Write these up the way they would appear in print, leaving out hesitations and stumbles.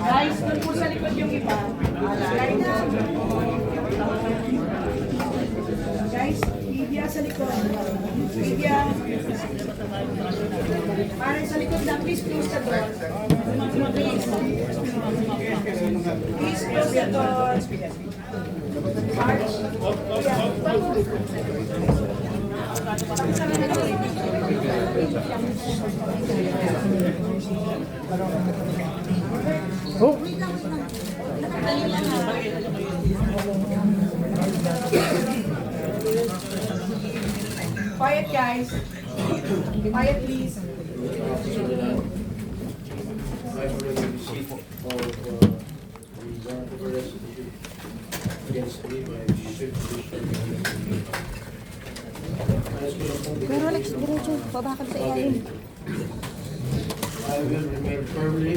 Guys, doon po sa likod yung iba. Guys, Lydia sa likod. Lydia. Parang sa likod na, please close the door. Please. Please close the door. March. Oh! Quiet, guys. Quiet, please. I've already received all of the arrest against me by shift division. Pero Alex, diretso, babakal sa ilalim. I will remain firmly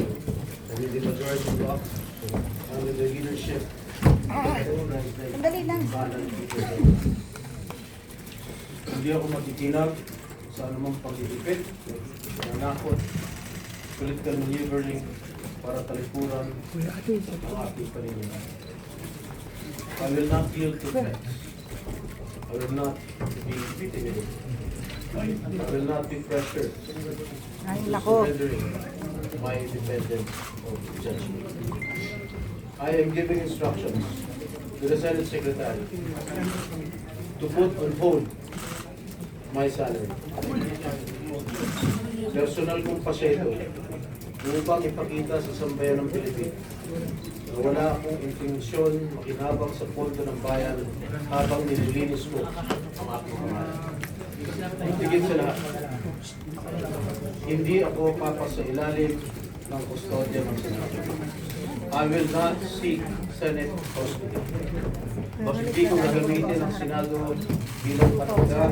with the majority block under the leadership Sandali lang. Hindi ako magtitinag sa anumang pag-iipit, nanakot, political maneuvering para talikuran ang ating paniniwala. I will not yield to threats. I will not be intimidated. I will not be pressured Ay, into nako. surrendering my independence of judgment. I am giving instructions to the Senate Secretary to put on hold my salary. Personal kong pasya ito upang ipakita sa sambayan ng Pilipinas na wala akong intensyon makinabang sa pondo ng bayan habang nililinis ko ang aking pangalan. Higit sa lahat, hindi ako papasa ilalim ng kustodya ng Senado. I will not seek Senate custody. Mas hindi ko gagamitin ang Senado bilang pataga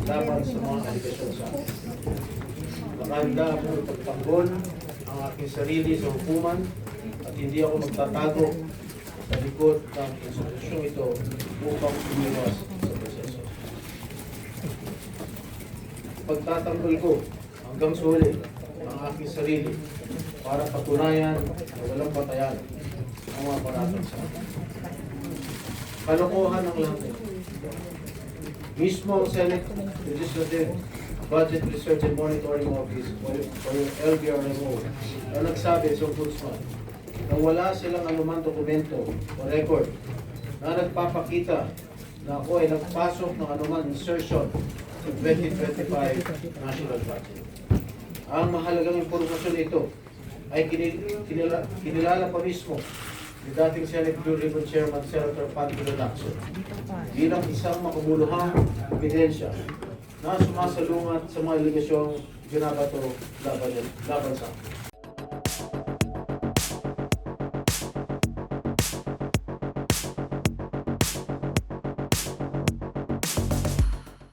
laban sa mga aligasyon sa akin. Nakahanda ako ipagtanggol ang aking sarili sa hukuman at hindi ako magtatago sa likod ng institusyong ito upang umiwas sa proseso. Pagtatanggol ko hanggang sa huli ang aking sarili para patunayan na walang batayan ang mga paratang sa akin. Kalokohan ang lahat ito. Mismo ang Senate Legislative Budget Research and Monitoring Office o yung LBRMO na nagsabi sa Ombudsman na wala silang anumang dokumento o record na nagpapakita na ako ay nagpasok ng anumang insertion sa 2025 National Budget. Ang mahalagang impormasyon ito ay kinilala pa mismo ni dating Senate Blue Ribbon Chairman Senator Panfilo Lacson bilang isang makabuluhang ebidensya na sumasalungat sa mga aligasyong binabato laban sa akin.